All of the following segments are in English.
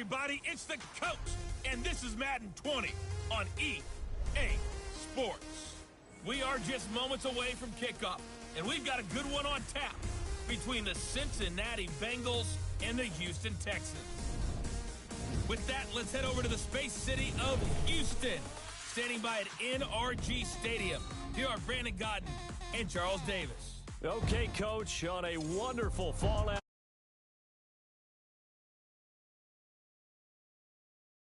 everybody, it's the coach, and this is Madden 20 on EA Sports. We are just moments away from kickoff, and we've got a good one on tap between the Cincinnati Bengals and the Houston Texans. With that, let's head over to the Space City of Houston. Standing by at NRG Stadium, here are Brandon Godden and Charles Davis. Okay, Coach, on a wonderful fallout.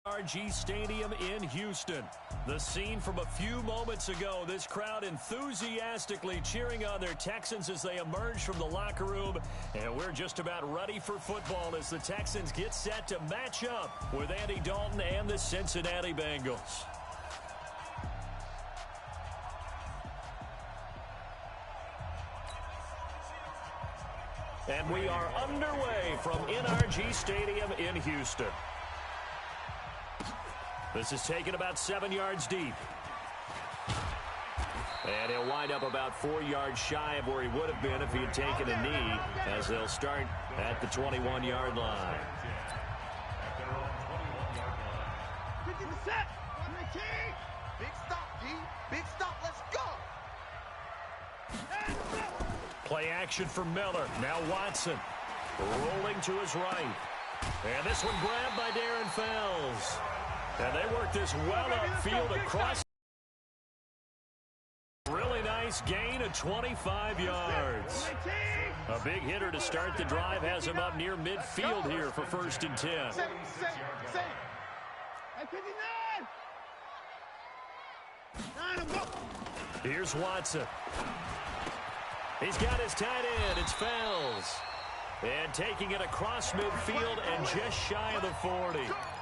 NRG Stadium in Houston. The scene from a few moments ago, this crowd enthusiastically cheering on their Texans as they emerge from the locker room. And we're just about ready for football as the Texans get set to match up with Andy Dalton and the Cincinnati Bengals. And we are underway from NRG Stadium in Houston. This is taken about 7 yards deep. And he'll wind up about 4 yards shy of where he would have been if he had taken a knee, as they'll start at the 21-yard line. 50%. Big stop, D. Big stop. Let's go. Play action for Miller. Now Watson rolling to his right. And this one grabbed by Darren Fells. And they work this well upfield across. Really nice gain of 25 yards. A big hitter to start the drive has him up near midfield here for 1st and 10. Here's Watson. He's got his tight end. It's Fells. And taking it across midfield and just shy of the 40.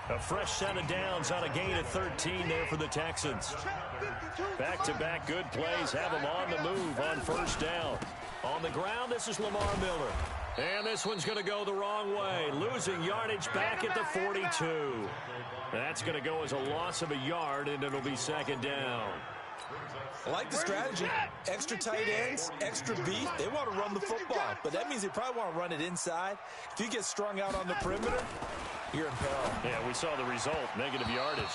A fresh set of downs on a gain of 13 there for the Texans. Back-to-back good plays have them on the move on 1st down. On the ground, this is Lamar Miller. And this one's going to go the wrong way, losing yardage back at the 42. That's going to go as a loss of a yard, and it'll be 2nd down. I like the strategy. Extra tight ends, extra beat. They want to run the football, but that means they probably want to run it inside. If you get strung out on the perimeter, you're in peril. Yeah, we saw the result, negative yardage.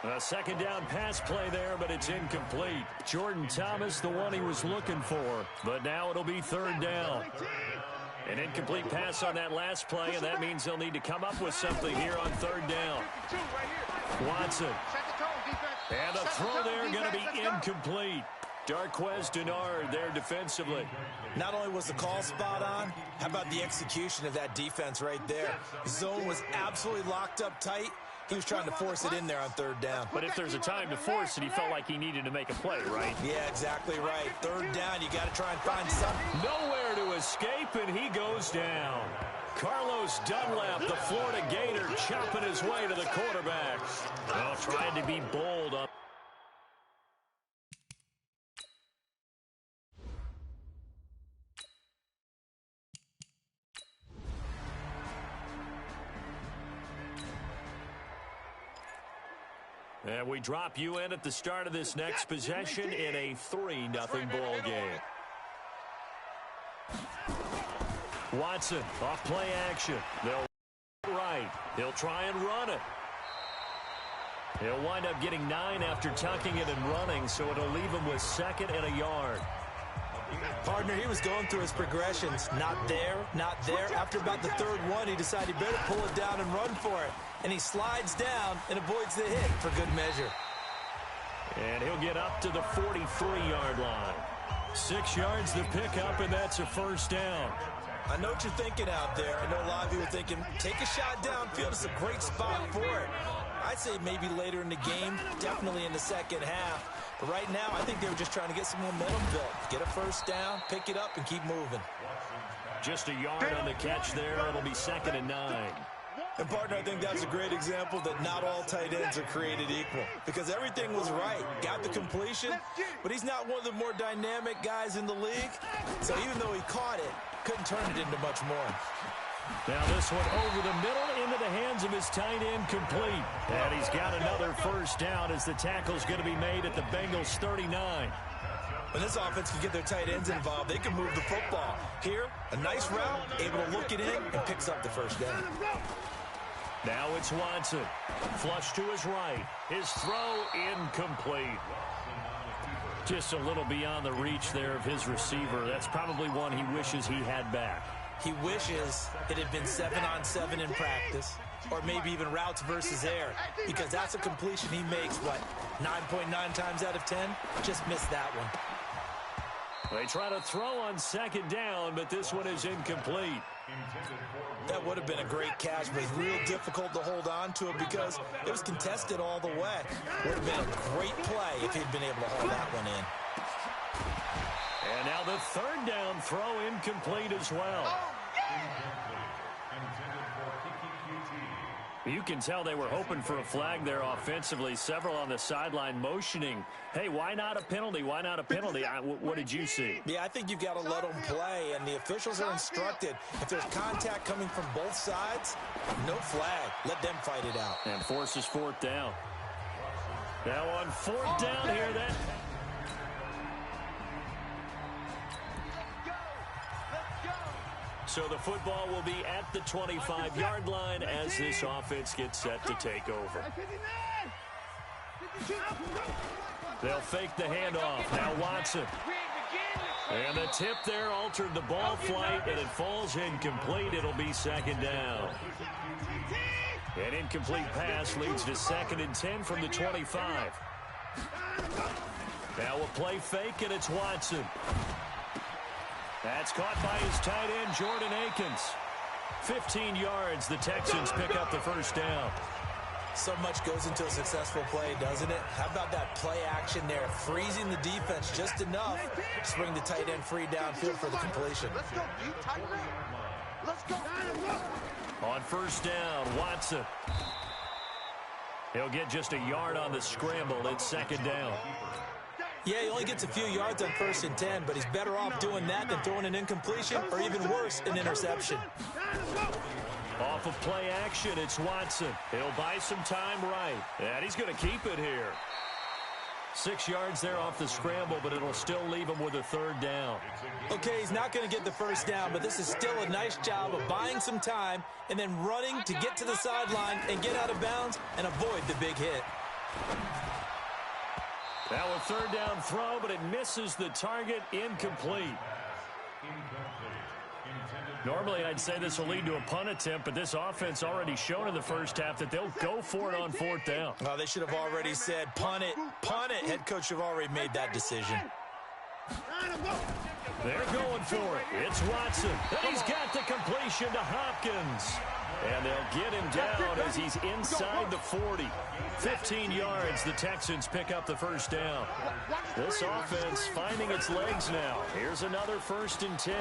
A 2nd down pass play there, but it's incomplete. Jordan Thomas, the one he was looking for, but now it'll be 3rd down. An incomplete pass on that last play, and that means they'll need to come up with something here on 3rd down. Watson. And a throw there going to be incomplete. Darquez Denard there defensively. Not only was the call spot on, how about the execution of that defense right there? The zone was absolutely locked up tight. He was trying to force it in there on 3rd down. But if there's a time to force it, he felt like he needed to make a play, right? Yeah, exactly right. 3rd down, you got to try and find something. Nowhere to escape, and he goes down. Carlos Dunlap, the Florida Gator, chopping his way to the quarterback. Well, trying to be bold on. And we drop you in at the start of this next possession in a 3-0 ball game. Watson off play action. They'll right. He'll try and run it. He'll wind up getting 9 after tucking it and running, so it'll leave him with 2nd and a yard. Partner, he was going through his progressions. Not there, not there. After about the 3rd one, he decided he better pull it down and run for it. And he slides down and avoids the hit for good measure. And he'll get up to the 43-yard line. 6 yards to pick up, and that's a 1st down. I know what you're thinking out there. I know a lot of you are thinking, take a shot downfield. It's a great spot for it. I'd say maybe later in the game, definitely in the 2nd half. But right now, I think they were just trying to get some momentum built. Get a 1st down, pick it up, and keep moving. Just a yard on the catch there. It'll be 2nd and 9. And, partner, I think that's a great example that not all tight ends are created equal. Because everything was right. Got the completion, but he's not one of the more dynamic guys in the league. So even though he caught it, couldn't turn it into much more. Now this one over the middle into the hands of his tight end, complete. And he's got another 1st down as the tackle's going to be made at the Bengals 39. When this offense can get their tight ends involved, they can move the football. Here, a nice route, able to look it in, and picks up the 1st down. Now it's Watson. Flush to his right. His throw incomplete. Just a little beyond the reach there of his receiver. That's probably one he wishes he had back. He wishes it had been 7-on-7 in practice, or maybe even routes versus air, because that's a completion he makes, 9.9 times out of 10? Just missed that one. They try to throw on second down, but this one is incomplete. That would have been a great catch, but it's real difficult to hold on to it because it was contested all the way. Would have been a great play if he'd been able to hold that one in. And now the third down throw incomplete as well. You can tell they were hoping for a flag there offensively. Several on the sideline motioning, hey, why not a penalty? Why not a penalty? What did you see? Yeah, I think you've got to let them play, and the officials are instructed. If there's contact coming from both sides, no flag. Let them fight it out. And forces fourth down. Now on fourth down here, then. So the football will be at the 25-yard line as this offense gets set to take over. They'll fake the handoff. Now Watson. And the tip there altered the ball flight, and it falls incomplete. It'll be second down. An incomplete pass leads to 2nd and 10 from the 25. Now a play fake, and it's Watson. That's caught by his tight end, Jordan Akins. 15 yards, the Texans pick up the first down. So much goes into a successful play, doesn't it? How about that play action there, freezing the defense just enough to bring the tight end free downfield for the completion. Let's go, D. Tighten up. Let's go. On first down, Watson. He'll get just a yard on the scramble. It's second down. Yeah, he only gets a few yards on 1st and 10, but he's better off doing that than throwing an incompletion or even worse, an interception. Off of play action, it's Watson. He'll buy some time right. And he's going to keep it here. 6 yards there off the scramble, but it'll still leave him with a third down. Okay, he's not going to get the first down, but this is still a nice job of buying some time and then running to get to the sideline and get out of bounds and avoid the big hit. Now a third down throw, but it misses the target. Incomplete. Normally, I'd say this will lead to a punt attempt, but this offense already shown in the first half that they'll go for it on fourth down. Well, they should have already said, punt it, punt it. Head coach should have already made that decision. They're going for it. It's Watson. And he's got the completion to Hopkins. And they'll get him down as he's inside the 40. 15 yards, the Texans pick up the first down. This offense finding its legs now. Here's another 1st and 10.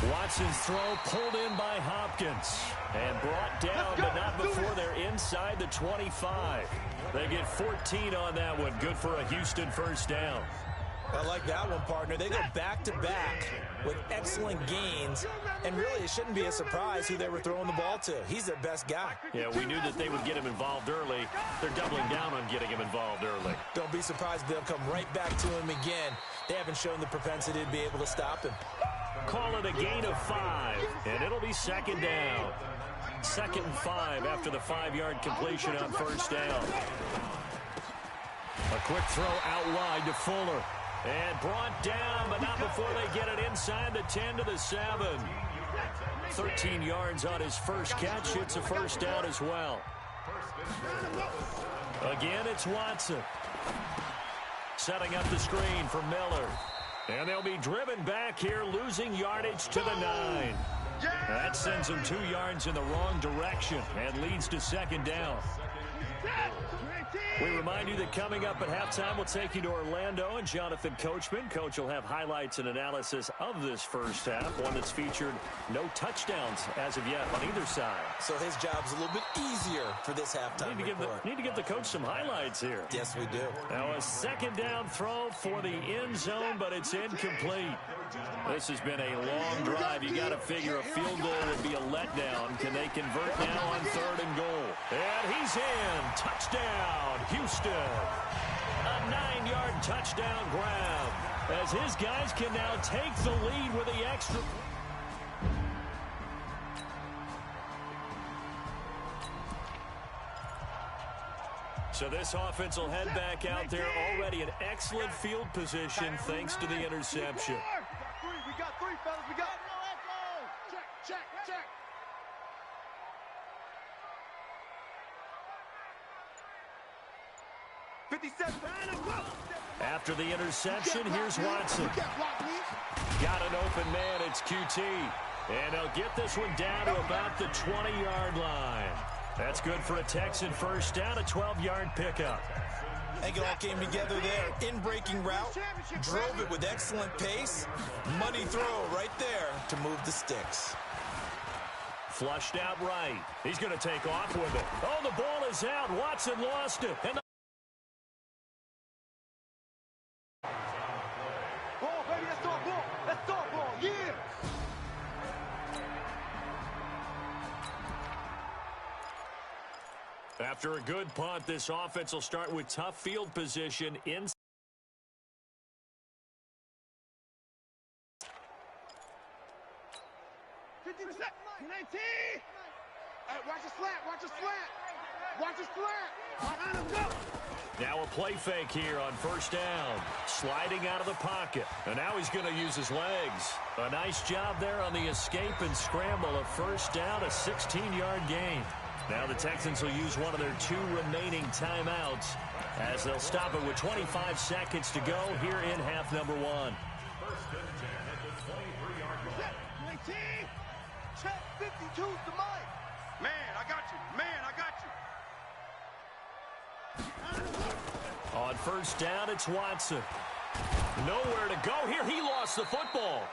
Watson's throw pulled in by Hopkins and brought down, but not before they're inside the 25. They get 14 on that one. Good for a Houston first down. I like that one, partner. They go back-to-back with excellent gains, and really it shouldn't be a surprise who they were throwing the ball to. He's their best guy. Yeah, we knew that they would get him involved early. They're doubling down on getting him involved early. Don't be surprised if they'll come right back to him again. They haven't shown the propensity to be able to stop him. Call it a gain of 5, and it'll be second down. 2nd and 5 after the 5-yard completion on first down. A quick throw out wide to Fuller. And brought down, but not before they get it inside the 10 to the 7. 13 yards on his first catch. It's a first down as well. Again, it's Watson. Setting up the screen for Miller. And they'll be driven back here, losing yardage to the 9. That sends them 2 yards in the wrong direction and leads to second down. We remind you that coming up at halftime, we'll take you to Orlando and Jonathan Coachman. Coach will have highlights and analysis of this first half, one that's featured no touchdowns as of yet on either side. So his job's a little bit easier for this halftime report. Need to give the coach some highlights here. Yes, we do. Now a second down throw for the end zone, but it's incomplete. This has been a long drive. You got to figure a field goal would be a letdown. Can they convert now on 3rd and goal? And he's in. Touchdown, Houston. A 9-yard touchdown grab as his guys can now take the lead with the extra. So this offense will head back out there, already in excellent field position thanks to the interception. We got three, fellas. We got check. 57. After the interception, here's Watson. Got an open man, it's QT. And he'll get this one down to about the 20-yard line. That's good for a Texan first down, a 12-yard pickup. I think it all came together there. In-breaking route, drove it with excellent pace. Money throw right there to move the sticks. Flushed out right. He's going to take off with it. Oh, the ball is out. Watson lost it. And Ball, baby, let's talk ball. Let's talk ball, yeah. after a good punt, this offense will start with tough field position in. 19. Hey, watch the slant. Watch the slant. Watch the slant. Behind him, go. Now a play fake here on first down. Sliding out of the pocket. And now he's going to use his legs. A nice job there on the escape and scramble. A first down, a 16-yard gain. Now the Texans will use one of their 2 remaining timeouts as they'll stop it with 25 seconds to go here in half number 1. Check 52's the mic. Man, I got you. Man, I got you. On first down, it's Watson. Nowhere to go here. He lost the football.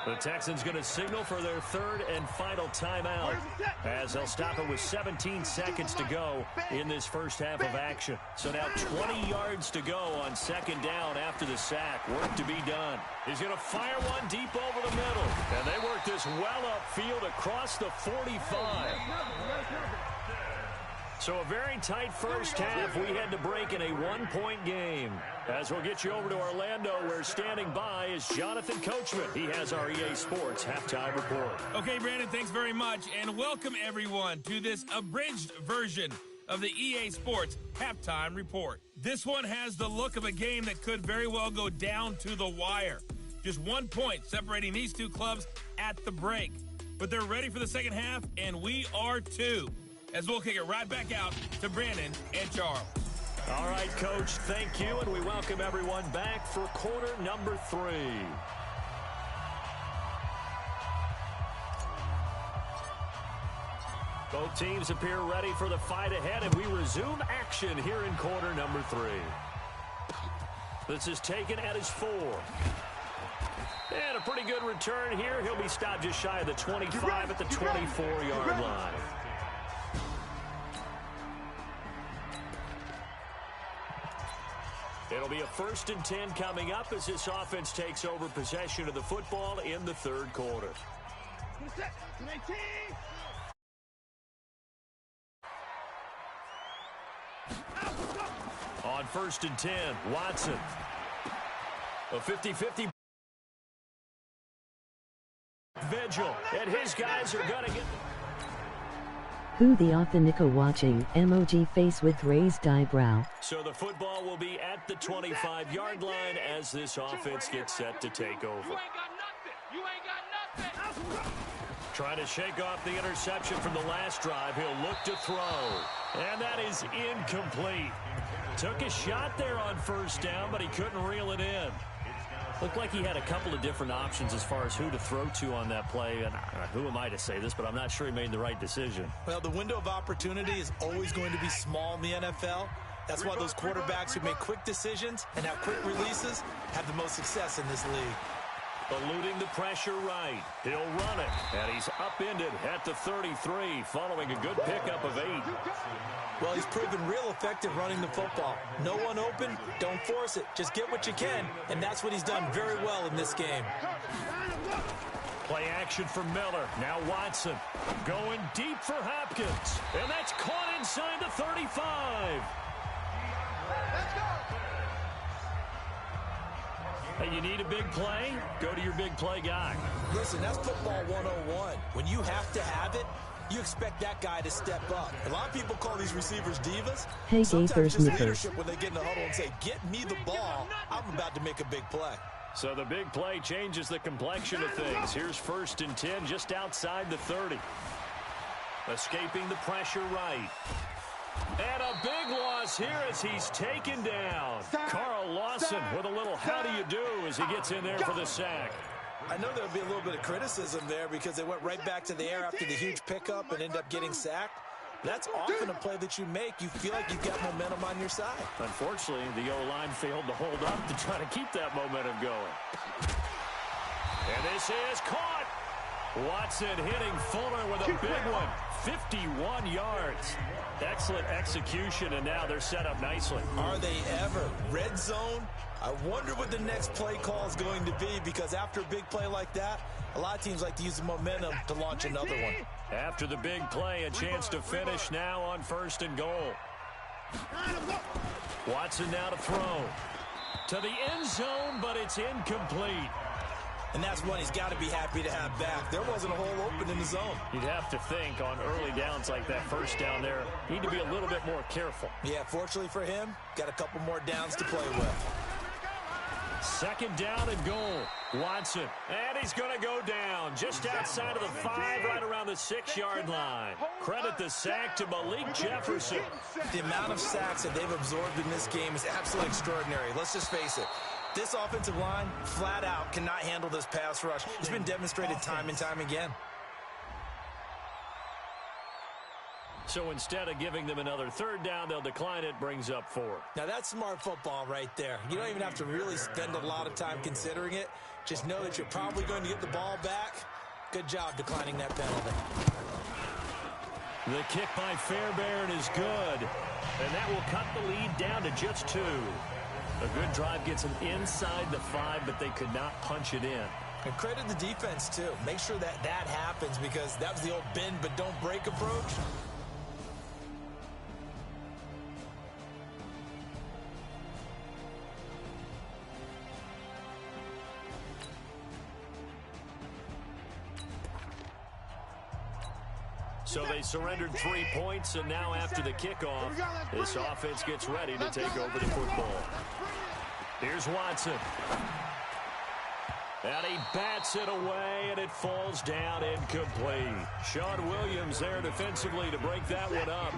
The Texans going to signal for their 3rd and final timeout as they'll stop it with 17 seconds to go in this first half of action. So now 20 yards to go on 2nd down after the sack. Work to be done. He's going to fire one deep over the middle. And they work this well upfield across the 45. So a very tight first half. We had to break in a 1-point game. As we'll get you over to Orlando, where standing by is Jonathan Coachman. He has our EA Sports Halftime Report. Okay, Brandon, thanks very much. And welcome, everyone, to this abridged version of the EA Sports Halftime Report. This one has the look of a game that could very well go down to the wire. Just 1 point separating these 2 clubs at the break. But they're ready for the second half, and we are too. As we'll kick it right back out to Brandon and Charles. All right, Coach, thank you, and we welcome everyone back for quarter number 3. Both teams appear ready for the fight ahead, and we resume action here in quarter number 3. This is taken at his 4. And a pretty good return here. He'll be stopped just shy of the 25 at the 24-yard line. It'll be a 1st and 10 coming up as this offense takes over possession of the football in the 3rd quarter. On 1st and 10, Watson. A 50-50 vigil, and his guys are going to get... Who the Authentica watching, emoji face with raised eyebrow. So the football will be at the 25-yard line as this offense gets set to take over. You ain't got nothing. Trying to shake off the interception from the last drive. He'll look to throw. And that is incomplete. Took a shot there on first down, but he couldn't reel it in. Looked like he had a couple of different options as far as who to throw to on that play. And who am I to say this, but I'm not sure he made the right decision. Well, the window of opportunity is always going to be small in the NFL. That's why those quarterbacks who make quick decisions and have quick releases have the most success in this league. Eluding the pressure right. He'll run it. And he's upended at the 33 following a good pickup of 8. Well, he's proven real effective running the football. No one open, don't force it. Just get what you can, and that's what he's done very well in this game. Play action for Miller. Now Watson going deep for Hopkins. And that's caught inside the 35. Let's go. Hey, you need a big play? Go to your big play guy. Listen, that's football 101. When you have to have it, you expect that guy to step up. A lot of people call these receivers divas. Hey, Sometimes Gapers just Nippers. leadership when they get in the huddle and say, get me the ball. I'm about to make a big play. So the big play changes the complexion of things. Here's 1st and 10 just outside the 30. Escaping the pressure right. And a big loss here as he's taken down. Carl Lawson with a little how do you do as he gets in there for the sack. I know there'll be a little bit of criticism there because they went right back to the air after the huge pickup and ended up getting sacked. That's often a play that you make. You feel like you've got momentum on your side. Unfortunately, the O-line failed to hold up to try to keep that momentum going. And this is caught. Watson hitting Fuller with a big one. 51 yards. Excellent execution, and now they're set up nicely. Are they ever? Red zone? I wonder what the next play call is going to be, because after a big play like that, a lot of teams like to use the momentum to launch another one. After the big play, a chance to finish now on 1st and goal. Watson now to throw. To the end zone, but it's incomplete. And that's one he's got to be happy to have back. There wasn't a hole open in the zone. You'd have to think on early downs like that, first down there, need to be a little bit more careful. Yeah, fortunately for him, got a couple more downs to play with. 2nd down and goal. Watson, and he's going to go down just outside of the 5, right around the 6-yard line. Credit the sack to Malik Jefferson. The amount of sacks that they've absorbed in this game is absolutely extraordinary. Let's just face it. This offensive line, flat out, cannot handle this pass rush. It's been demonstrated time and time again. So instead of giving them another 3rd down, they'll decline it, brings up 4. Now that's smart football right there. You don't even have to really spend a lot of time considering it. Just know that you're probably going to get the ball back. Good job declining that penalty. The kick by Fairbairn is good, and that will cut the lead down to just 2. A good drive gets them inside the 5, but they could not punch it in. And credit the defense, too. Make sure that happens, because that was the old bend but don't break approach. So they surrendered 3 points, and now after the kickoff, this offense gets ready to take over the football. Here's Watson. And he bats it away, and it falls down incomplete. Sean Williams there defensively to break that one up.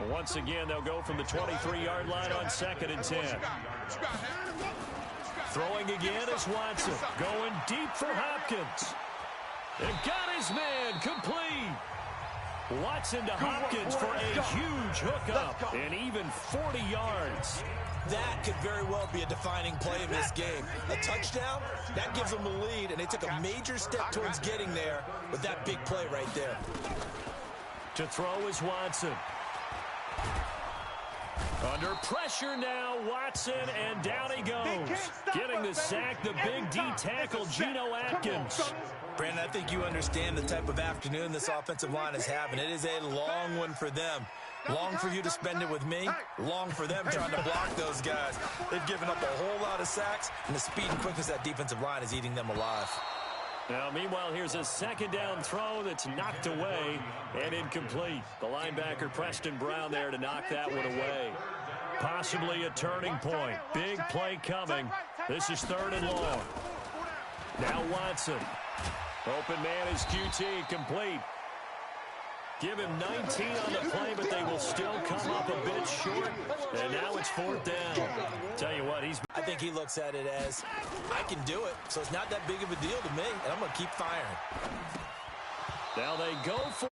Once again, they'll go from the 23-yard line on 2nd and 10. Throwing again is Watson. Going deep for Hopkins. And got his man complete. Watson to Hopkins for a huge hookup and even 40 yards. That could very well be a defining play in this game. A touchdown, that gives them the lead, and they took a major step towards getting there with that big play right there. To throw is Watson. Under pressure now, Watson, and down he goes. Getting the sack, the big D tackle, Geno Atkins. Brandon, I think you understand the type of afternoon this offensive line is having. It is a long one for them. Long for you to spend it with me. Long for them trying to block those guys. They've given up a whole lot of sacks, and the speed and quickness of that defensive line is eating them alive. Now, meanwhile, here's a 2nd down throw that's knocked away and incomplete. The linebacker, Preston Brown, there to knock that one away. Possibly a turning point. Big play coming. This is 3rd and long. Now Watson. Open man is QT, complete. Give him 19 on the play, but they will still come up a bit short. And now it's 4th down. Tell you what, I think he looks at it as, I can do it, so it's not that big of a deal to me, and I'm going to keep firing. Now they go for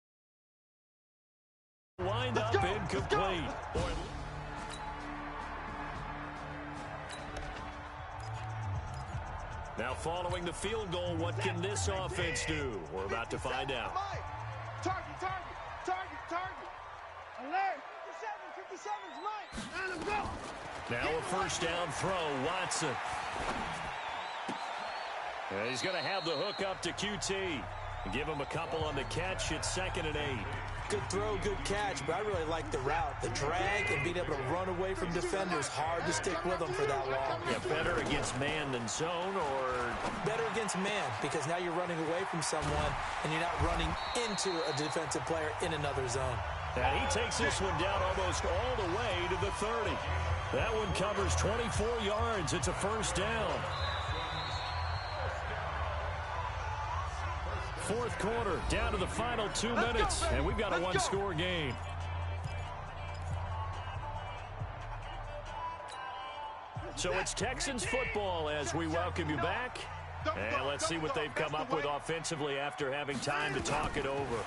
wind up incomplete. Now following the field goal, what can this offense do? We're about to find out. Target. Alert. 57's Mike. And let's go. Now a 1st down throw, Watson. And he's going to have the hook up to QT. Give him a couple on the catch. It's 2nd and 8. good throw, good catch, but I really like the route. The drag and being able to run away from defenders, hard to stick with them for that long. Yeah, better against man than zone, or better against man, because now you're running away from someone and you're not running into a defensive player in another zone. And he takes this one down almost all the way to the 30. That one covers 24 yards. It's a first down. Fourth quarter, down to the final 2 minutes, and we've got a one-score game. So it's Texans football as we welcome you back. And let's see what they've come up with offensively after having time to talk it over.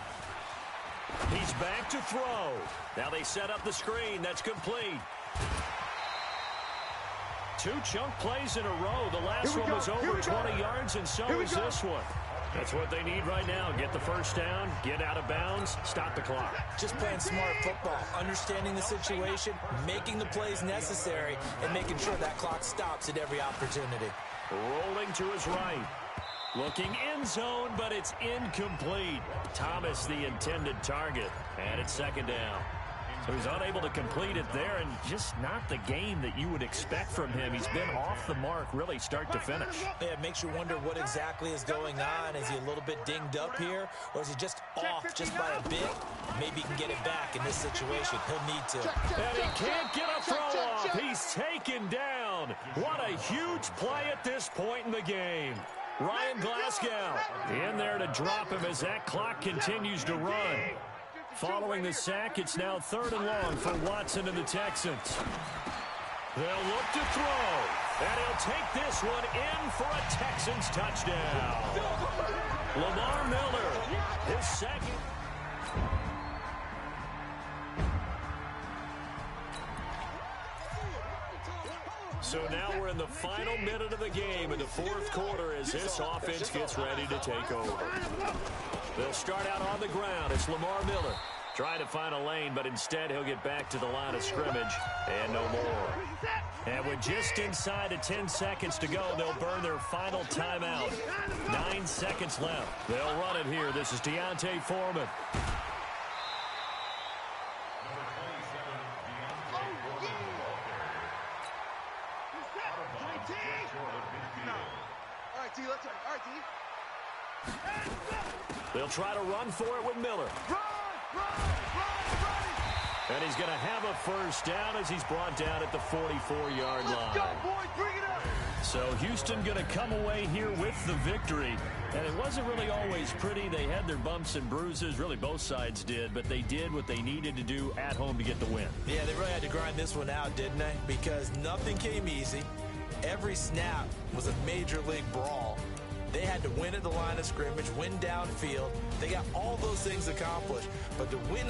He's back to throw. Now they set up the screen. That's complete. 2 chunk plays in a row. The last one was over 20 yards, and so is this one. That's what they need right now. Get the first down, get out of bounds, stop the clock. Just playing smart football, understanding the situation, making the plays necessary, and making sure that clock stops at every opportunity. Rolling to his right. Looking in zone, but it's incomplete. Thomas, the intended target, and it's second down. So he's unable to complete it there, and just not the game that you would expect from him. He's been off the mark, really, start to finish. Yeah, it makes you wonder what exactly is going on. Is he a little bit dinged up here, or is he just off just by a bit? Maybe he can get it back in this situation. He'll need to. And he can't get a throw off. He's taken down. What a huge play at this point in the game. Ryan Glasgow in there to drop him as that clock continues to run. Following the sack, it's now 3rd and long for Watson and the Texans. They'll look to throw, and he'll take this one in for a Texans touchdown. Lamar Miller, his second. So now we're in the final minute of the game in the fourth quarter as this offense gets ready to take over. They'll start out on the ground. It's Lamar Miller trying to find a lane, but instead he'll get back to the line of scrimmage and no more. And with just inside of 10 seconds to go, they'll burn their final timeout. 9 seconds left. They'll run it here. This is Deontay Foreman. They'll try to run for it with Miller. And he's going to have a first down as he's brought down at the 44-yard line. So Houston going to come away here with the victory. And it wasn't really always pretty. They had their bumps and bruises. Really, both sides did. But they did what they needed to do at home to get the win. Yeah, they really had to grind this one out, didn't they? Because nothing came easy. Every snap was a major league brawl. They had to win at the line of scrimmage, win downfield. They got all those things accomplished. But to win